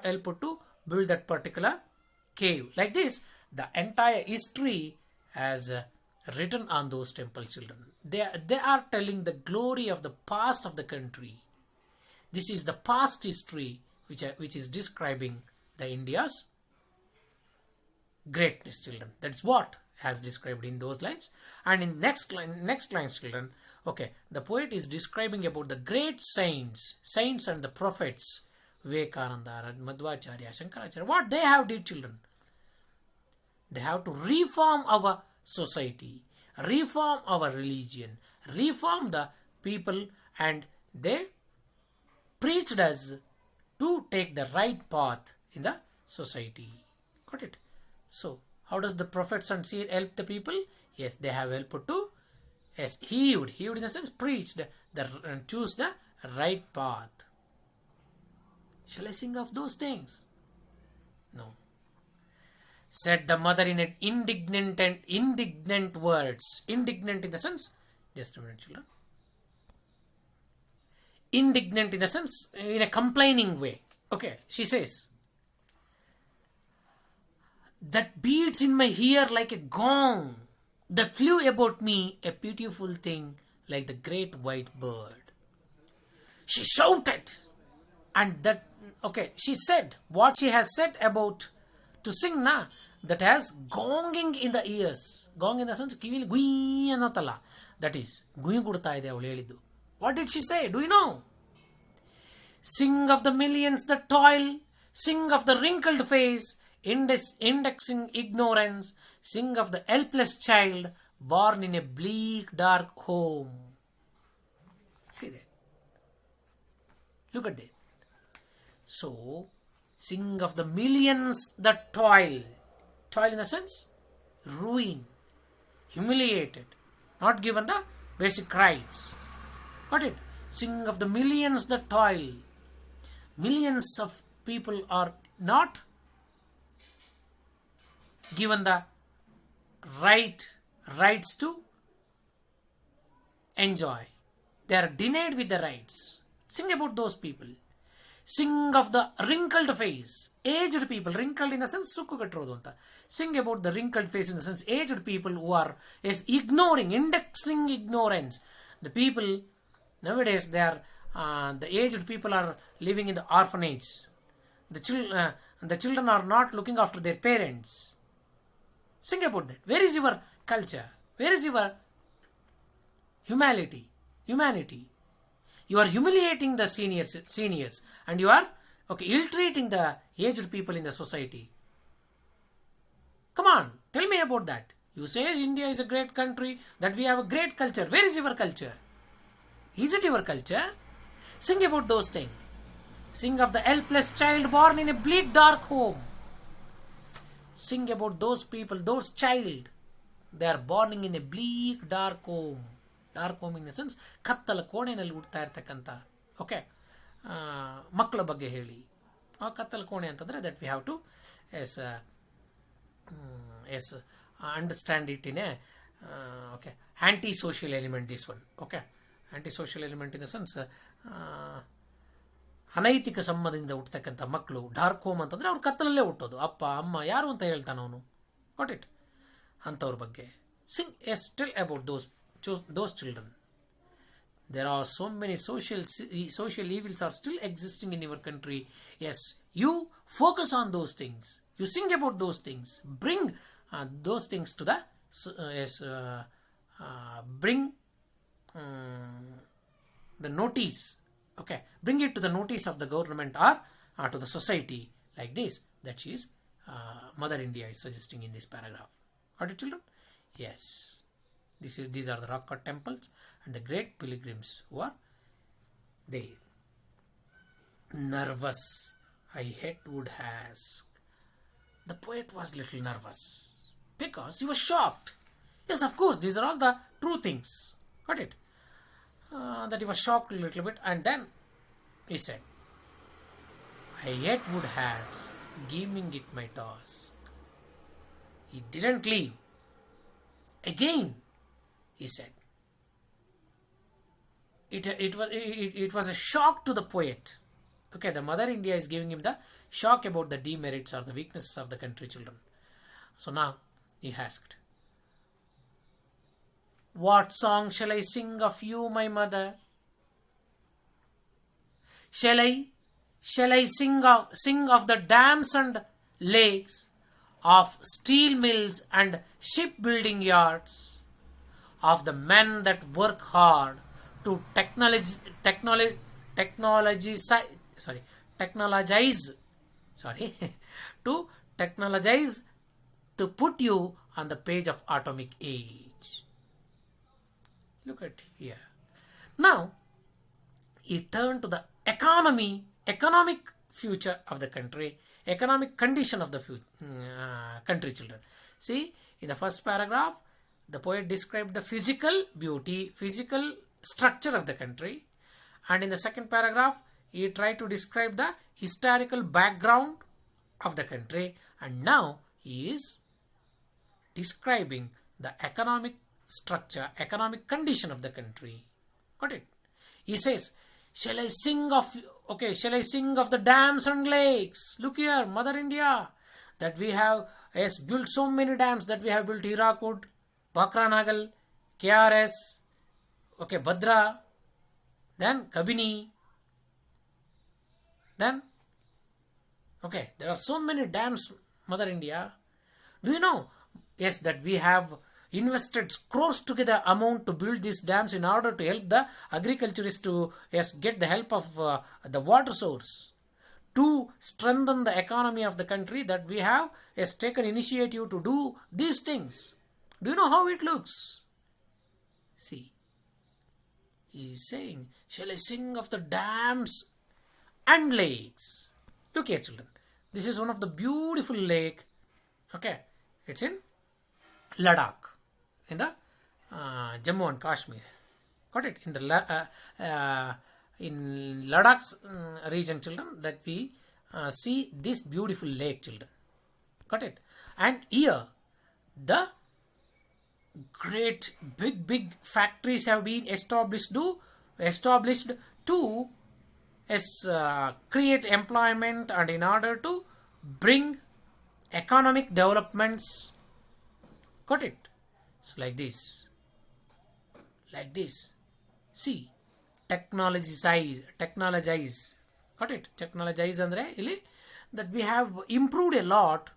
A: helped to build that particular cave. Like this, the entire history has written on those temple, children. They are telling the glory of the past of the country. This is the past history which is describing the India's greatness, children. That's what has described in those lines. And in next lines, children, the poet is describing about the great saints and the prophets, Vivekananda, Madhvacharya, Shankaracharya. What they have did, children? They have to reform our society, reform our religion, reform the people, and they preached us to take the right path in the society. Got it? So, how does the prophets and seers help the people? Yes, they have helped to, yes, heaved in the sense preached and choose the right path. Shall I sing of those things? No. Said the mother in an indignant words. Indignant in the sense, just a minute, children. Indignant in the sense, in a complaining way. She says, that beats in my ear like a gong, that flew about me a beautiful thing like the great white bird. She shouted, and that, she said what she has said about to sing na, that has gonging in the ears. Gong in the sense, kivili gui annatalla. That is, gui kudta ide avಳು ಹೇಳಿದ್ದು. What did she say? Do you know? Sing of the millions that toil, sing of the wrinkled face, indexing ignorance, sing of the helpless child born in a bleak dark home. See that? Look at that. So, sing of the millions that toil. Toil in the sense, ruin, humiliated, not given the basic rights. Got it? Sing of the millions that toil. Millions of people are not given the rights to enjoy. They are denied with the rights. Sing about those people. Sing of the wrinkled face. Aged people. Wrinkled in the sense sukkugattirodu anta. Sing about the wrinkled face in the sense aged people who are ignoring, indexing ignorance. The people nowadays, they are the aged people are living in the orphanage. The children are not looking after their parents. Sing about that. Where is your culture? Where is your humanity? You are humiliating the seniors, and you are ill-treating the aged people in the society. Come on, tell me about that. You say India is a great country, that we have a great culture. Where is your culture? Is it your culture? Sing about those things. Sing of the helpless child born in a bleak dark home. Sing about those people, those child. They are born in a bleak dark home. Dark home in the sense, ಕತ್ತಲ ಕೋಣೆಯಲ್ಲಿ ಹುಡ್ತಾ ಇರ್ತಕ್ಕಂಥ ಮಕ್ಕಳ ಬಗ್ಗೆ ಹೇಳಿ. ಆ ಕತ್ತಲ ಕೋಣೆ ಅಂತಂದರೆ that we have to understand it in a anti-social element, this one. Anti-social element in the sense, ಅನೈತಿಕ ಸಂಬಂಧದಿಂದ ಹುಟ್ಟತಕ್ಕಂಥ ಮಕ್ಕಳು. ಡಾರ್ಕ್ ಹೋಮ್ ಅಂತಂದರೆ ಅವ್ರು ಕತ್ತಲಲ್ಲೇ ಹುಟ್ಟೋದು. ಅಪ್ಪ ಅಮ್ಮ ಯಾರು ಅಂತ ಹೇಳ್ತಾನೆ ಅವನು. Got it? ಅಂಥವ್ರ ಬಗ್ಗೆ Singh. Tell about those children. There are so many social evils are still existing in your country. Yes, you focus on those things. You sing about those things. Bring those things to the bring the notice. Bring it to the notice of the government or to the society, like this, that she is Mother India is suggesting in this paragraph. Are you children? Yes. These are the rock cut temples and the great pilgrims who are there. Nervous, I yet would ask. The poet was little nervous because he was shocked. Yes, of course, these are all the true things. Got it? That he was shocked a little bit, and then he said, I yet would ask, giving it my task. He didn't leave. Again, he said. It was a shock to the poet. The Mother India is giving him the shock about the demerits or the weaknesses of the country children. So now he asked, what song shall I sing of you, my mother? Shall I sing of the dams and lakes, of steel mills and shipbuilding yards, of the men that work hard to technologize to put you on the page of atomic age. Look at here. Now he turned to the economic future of the country, economic condition of the country children. See, in the first paragraph, the poet described the physical beauty, physical structure of the country. And in the second paragraph, he tried to describe the historical background of the country. And now he is describing the economic structure, economic condition of the country. Got it? He says, shall I sing of the dams and lakes? Look here, Mother India, that we have built so many dams, that we have built Hirakud, Bakranagal, KRS, Bhadra, then Kabini, then there are so many dams, Mother India. Do you know? Yes, that we have invested crores together amount to build these dams in order to help the agriculturists to get the help of the water source, to strengthen the economy of the country, that we have taken initiative to do these things. Do you know how it looks? See, he is saying, shall I sing of the dams and lakes? Look here, children. This is one of the beautiful lake. Okay, it's in Ladakh, in the Jammu and Kashmir. Got it? In the in Ladakh's region, children, that we see this beautiful lake, children. Got it? And here, the great big factories have been established to create employment, and in order to bring economic developments. Got it? So like this, see, technologize. Got it? Technologize andre ili that we have improved a lot,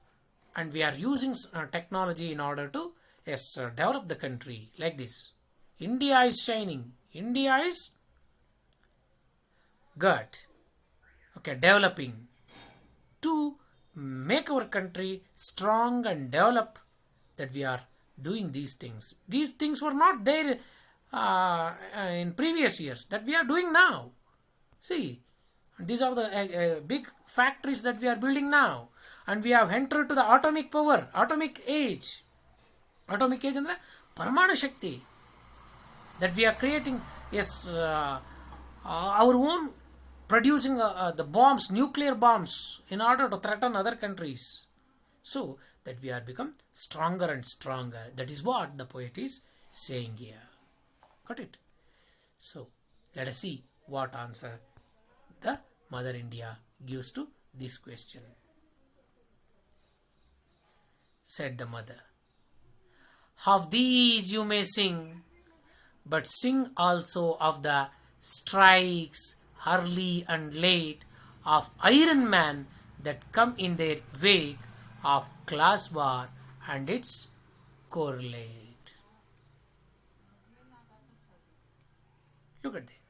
A: and we are using technology in order to develop the country. Like this, India is shining, India is good, okay, developing, to make our country strong and develop, that we are doing these things. These things were not there in previous years, that we are doing now. See, these are the big factories that we are building now, and we have entered to the atomic power, atomic age ಅಂದ್ರೆ ಪರಮಾಣು ಶಕ್ತಿ, that we are creating, yes, our own, producing the bombs, nuclear bombs, in order to threaten other countries, so that we are become stronger and stronger. That is what the poet is saying here. Got it? So let us see what answer the Mother India gives to this question. Said the mother, of these you may sing, but sing also of the strikes early and late of iron man that come in their wake, of class war and its correlate. Look at that.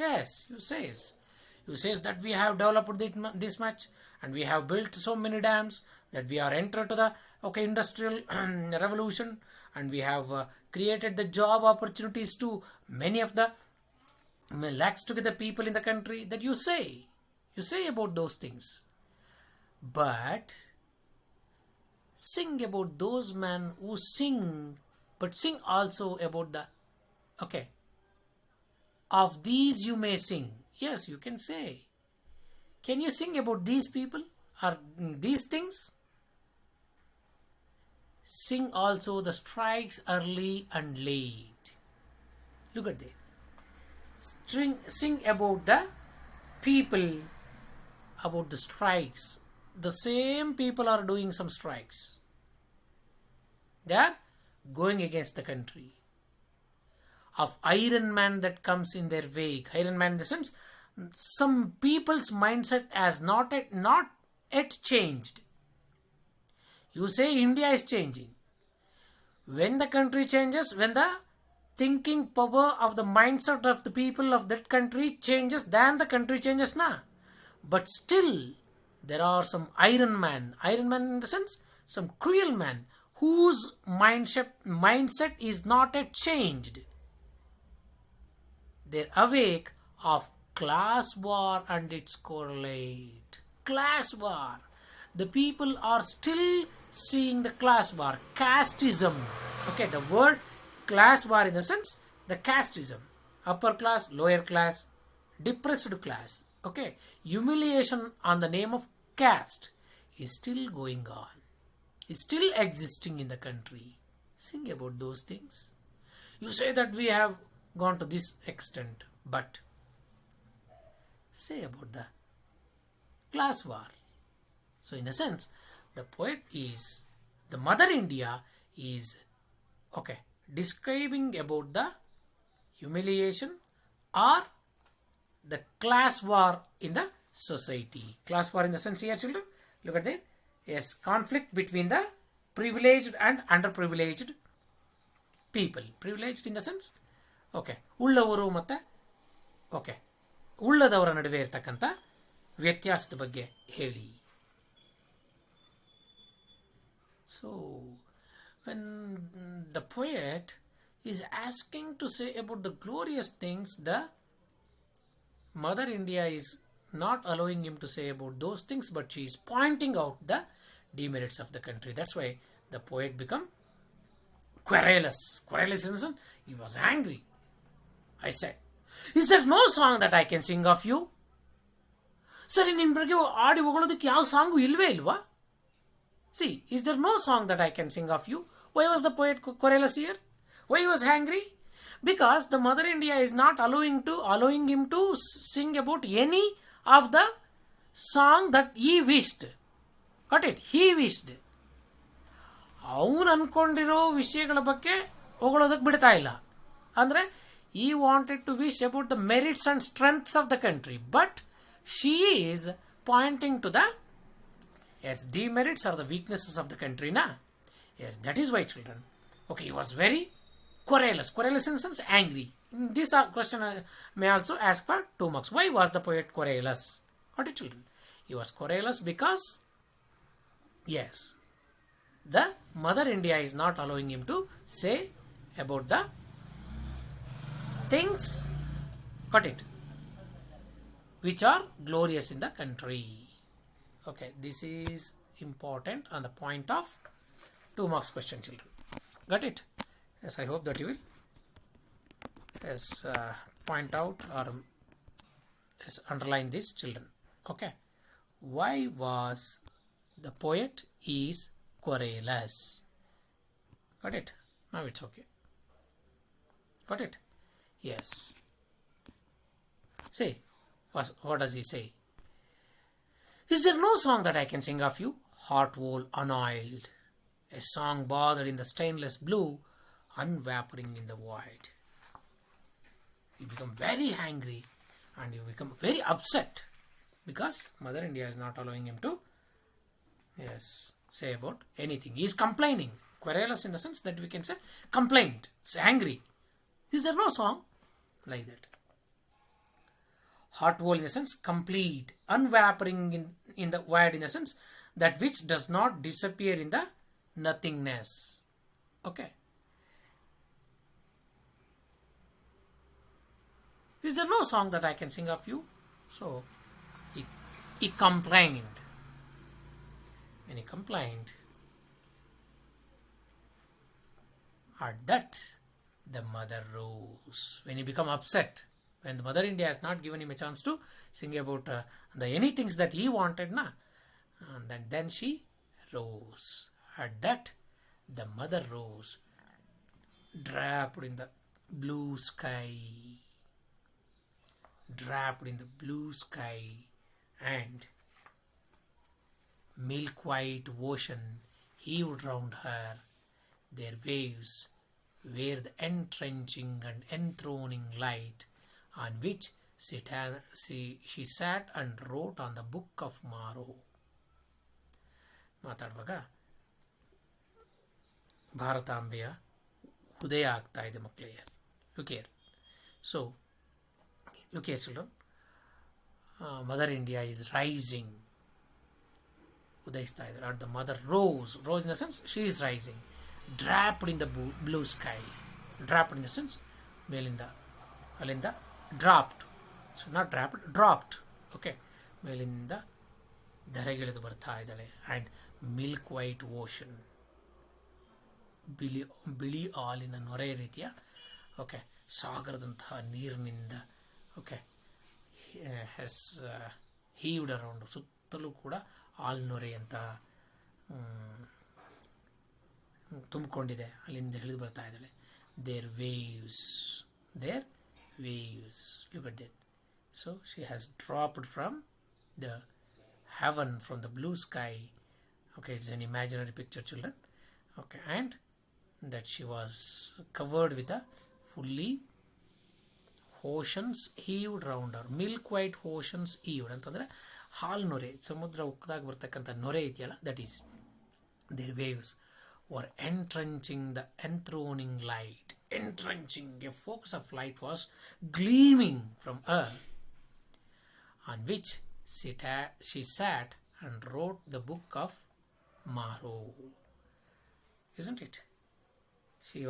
A: Yes, you says that we have developed this much, and we have built so many dams, that we are entered to the industrial revolution, and we have created the job opportunities to many of the lakhs together people in the country. That you say about those things, but sing about those men who sing, but sing also about the of these you may sing. Yes, you can say. Can you sing about these people or these things? Sing also the strikes early and late. Look at that. Sing about the people, about the strikes. The same people are doing some strikes. They are going against the country. Of iron man that comes in their wake. Iron man in the sense, some people's mindset has not yet changed. You say India is changing. When the country changes, when the thinking power of the mindset of the people of that country changes, then the country changes now. But still, there are some iron man in the sense, some cruel man, whose mindset is not yet changed. They're awake of class war and its correlate. Class war. The people are still seeing the class war, casteism. Okay, the word class war in the sense, the casteism, upper class, lower class, depressed class. Okay, humiliation on the name of caste is still going on, is still existing in the country. Sing about those things. You say that we have gone to this extent, but say about the class war. So in the sense, the poet is, the Mother India is describing about the humiliation or the class war in the society. Class war in the sense here, children, look at that. Yes, conflict between the privileged and underprivileged people. Privileged in the sense, ಉಳ್ಳವರು ಮತ್ತು ಉಳ್ಳದವರ ನಡುವೆ ಇರತಕ್ಕಂಥ ವ್ಯತ್ಯಾಸದ ಬಗ್ಗೆ ಹೇಳಿ. So when the poet is asking to say about the glorious things the Mother India is not allowing him to say about those things, but she is pointing out the demerits of the country. That's why the poet become querulous. Querulous in the sense, he was angry. I said, is there no song that I can sing of you? ಸರಿ ನಿನ್ನ ಬಗ್ಗೆ ಆಡಿ ಹೊಗಳೋದಕ್ಕೆ ಯಾವ song ಇಲ್ವೇ ಇಲ್ವಾ? See, is there no song that I can sing of you? Why was the poet querulous here? Why he was angry? Because the Mother India is not allowing him to sing about any of the song that he wished. Got it? He wished. ಅವನು ಅನ್ಕೊಂಡಿರೋ ವಿಷಯಗಳ ಬಗ್ಗೆ ಹೊಗಳೋದಕ್ಕೆ ಬಿಡ್ತಾ ಇಲ್ಲ. ಅಂದರೆ he wanted to wish about the merits and strengths of the country, but she is pointing to the demerits or the weaknesses of the country. Yes, that is why, children. Okay, he was very querulous. Querulous in the sense angry. This question may also ask for 2 marks. Why was the poet querulous? Got it, children? He was querulous because, yes, the Mother India is not allowing him to say about the things, got it, which are glorious in the country. Okay, this is important on the point of 2 marks question, children. Got it? Yes, I hope that you will point out or underline this, children. Okay, why was the poet is querulous? Got it? Now it's okay. Got it? Yes. See, what does he say? Is there no song that I can sing of you? Heart whole unoiled, a song bothered in the stainless blue, unvaporing in the void. You become very angry and you become very upset because Mother India is not allowing him to, yes, say about anything. He is complaining. Querulous in the sense that we can say complaint. It's angry. Is there no song? Like that. Hot whole in the sense complete, unvaporing in the void in the sense that which does not disappear in the nothingness. Okay. Is there no song that I can sing of you? So he complained. When he complained, at that the mother rose. When he become upset, when the Mother India has not given him a chance to sing about the any things that he wanted, and then she rose. At that, the mother rose, draped in the blue sky, and milk white ocean heaved round her. Their waves were the entrenching and enthroning light on which she sat and wrote on the book of Maro. ಮಾತಾಡುವಾಗ ಭಾರತಾಂಬೆಯ ಉದಯ ಆಗ್ತಾ ಇದೆ ಮಕ್ಕಳೇ. Look here. So, look here, children. Mother India is rising. ಉದಯಿಸ್ತಾ ಇದ್ದಾರೆ. At the mother rose. Rose in the sense she is rising. Draped in the blue sky. Draped in the sense ಮೇಲಿಂದ ಅಲ್ಲಿಂದ dropped. So not draped, dropped. Okay. ಮೇಲಿಂದ ಧರೆಗಿಳಿದು ಬರ್ತಾ ಇದ್ದಾಳೆ. And milk white ocean. ಬಿಳಿ ಹಾಲಿನ ನೊರೆ ರೀತಿಯ ಓಕೆ ಸಾಗರದಂತಹ ನೀರಿನಿಂದ ಓಕೆ ಹೆಸ್ ಹೀವ್ಡ್ ಅರೌಂಡ್ ಸುತ್ತಲೂ ಕೂಡ ಹಾಲು ನೊರೆಯಂತ ತುಂಬಿಕೊಂಡಿದೆ. ಅಲ್ಲಿಂದ ಇಳಿದು ಬರ್ತಾ ಇದ್ದಾಳೆ. There waves look at that. So she has dropped from the heaven, from the blue sky. Okay, it's an imaginary picture, children. Okay, and that she was covered with a fully oceans heaved round her. Milk white oceans heaved ಅಂತಂದ್ರೆ ಹಾಲು ನೊರೆ, ಸಮುದ್ರ ಉಕ್ಕದಾಗ ಬರ್ತಕ್ಕಂಥ ನೊರೆ ಇದೆಯಲ್ಲ, that is their waves were entrenching the enthroning light. Entrenching, a focus of light was gleaming from her, on which she sat and wrote the book of Maro. Isn't it? She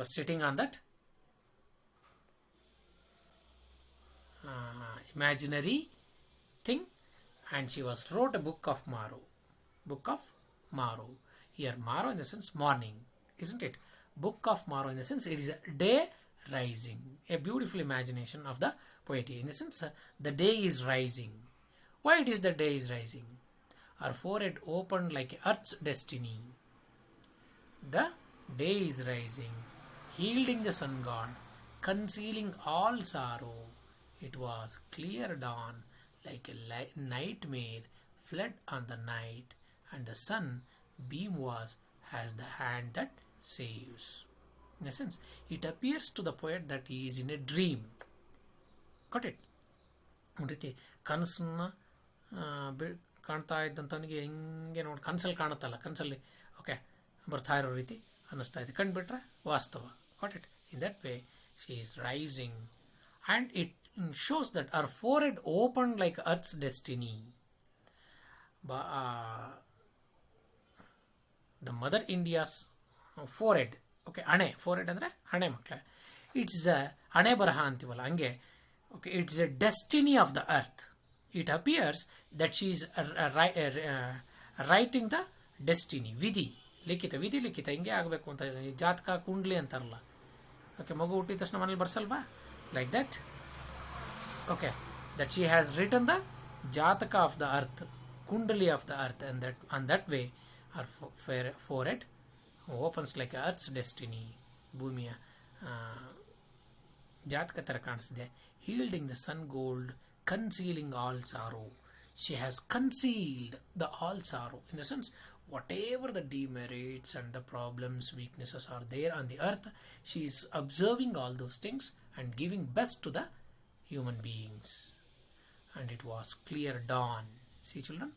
A: was sitting on that imaginary thing, and she was wrote a book of Maru. Book of Maru. Here, Maru in the sense morning, isn't it? Book of Maru in the sense it is a day rising. A beautiful imagination of the poetry. In the sense, the day is rising. Why it is the day is rising? Her forehead opened like Earth's destiny. The day is rising, shielding the sun god, concealing all sorrow. It was clear dawn, like a nightmare fled on the night, and the sun beam was as the hand that saves. In a sense, it appears to the poet that he is in a dream. Got it? ಒಂದು ರೀತಿ ಕನಸನ್ನ ಕಾಣ್ತಾ ಇದ್ದಂಥವನಿಗೆ ಹೆಂಗೆ ನೋಡಿ ಕನಸಲ್ಲಿ ಕಾಣುತ್ತಲ್ಲ, ಕನಸಲ್ಲಿ okay ಬರ್ತಾ ಇರೋ ರೀತಿ ಅನ್ನಿಸ್ತಾ ಇದೆ. ಕಂಡುಬಿಟ್ರೆ ವಾಸ್ತವ. Got it? In that way she is rising and it shows that her forehead opened like Earth's destiny. The Mother India's forehead, okay, ಹಣೆ, forehead ಅಂದರೆ ಹಣೆ ಮಕ್ಕಳೇ, ಇಟ್ಸ್ ಅ ಹಣೆ ಬರಹ ಅಂತೀವಲ್ಲ ಹಂಗೆ. Okay, it's a destiny of the earth. It appears that she is writing the destiny. ವಿಧಿ ಲಿಖಿತ, ವಿಧಿ ಲಿಖಿತ ಹಿಂಗೆ ಆಗಬೇಕು ಅಂತ ಜಾತಕ ಕುಂಡ್ಲಿ ಅಂತಾರಲ್ಲ. ಓಕೆ, ಮಗು ಹುಟ್ಟಿದ ತಕ್ಷಣ ಮನೇಲಿ ಬರ್ಸಲ್ವಾ? Like that. Okay, that she has written the Jataka of the earth, Kundali of the earth, and that on that way her forehead opens like Earth's destiny. Bhumiya Jataka ತರ ಕಾಣಿಸ್ತಿದೆ. Shielding the sun gold, concealing all sorrow. She has concealed the all sorrow. In the sense, whatever the demerits and the problems, weaknesses are there on the earth, she is observing all those things and giving best to the human beings. And it was clear dawn. See children,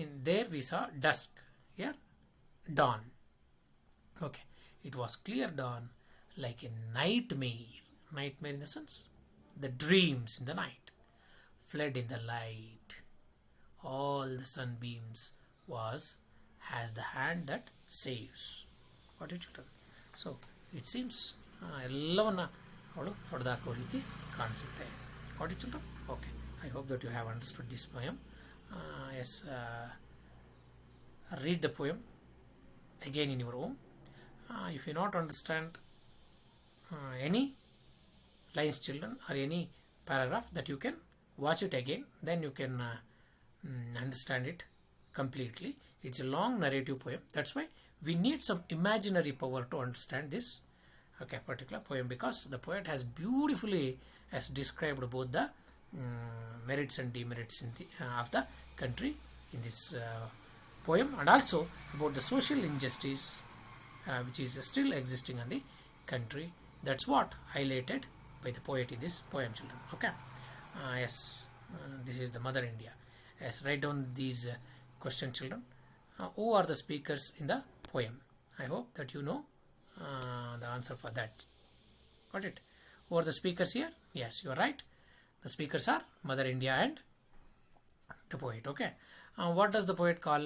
A: in there we saw dusk, here dawn. Okay, it was clear dawn like a nightmare. Nightmare in the sense the dreams in the night fled in the light. All the sunbeams was has the hand that saves. Got it children? So it seems ಎಲ್ಲವನ್ನ ಅವಳು ಹೊಡೆದಾಕೋ ರೀತಿ ಕಾಣಿಸುತ್ತೆ. Got it children? Okay, I hope that you have understood this poem. Yes, read the poem again in your home. If you not understand any lines children or any paragraph, that you can watch it again, then you can understand it completely. It's a long narrative poem, that's why we need some imaginary power to understand this particular poem, because the poet has beautifully has described both the merits and demerits of the country in this poem, and also about the social injustice which is still existing in the country. That's what highlighted by the poet in this poem children. Okay, yes, this is the Mother India. Yes, write down these question children. Who are the speakers in the poem? I hope that you know the answer for that. Got it? Who are the speakers here? Yes, you are right. The speakers are Mother India and the poet. Okay, what does the poet call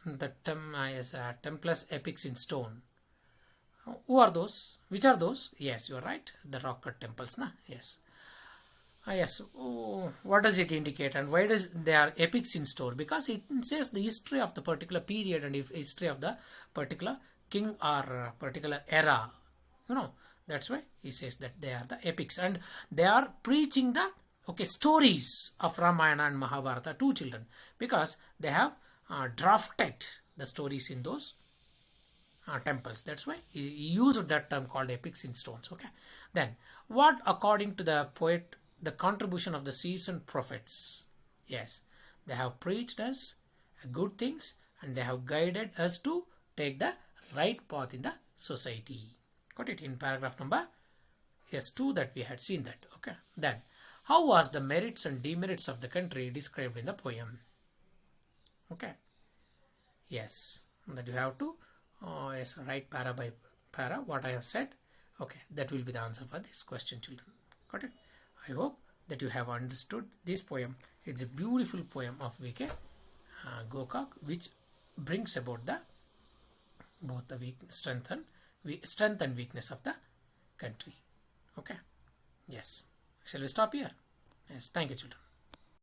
A: the templars epics in stone? Who are those? Which are those? Yes, you are right. The rock cut temples, na? Yes. Yes. Oh, what does it indicate, and why does they are epics in store? Because it says the history of the particular period and history of the particular king or particular era. You know, that's why he says that they are the epics, and they are preaching the stories of Ramayana and Mahabharata to children, because they have drafted the stories in those temples. That's why he used that term called epics in stones. Okay, then what, according to the poet, the contribution of the seasoned prophets? Yes, they have preached us good things, and they have guided us to take the right path in the society. Got it? In paragraph number 2 that we had seen that. Okay, then how was the merits and demerits of the country described in the poem? Okay, yes, that you have to yes, write para by para what I have said. Okay, that will be the answer for this question children. Got it? I hope that you have understood this poem. It's a beautiful poem of V.K. Gokak, which brings about the both the strength and weakness of the country. Okay, yes. Shall we stop here? Yes, thank you, children.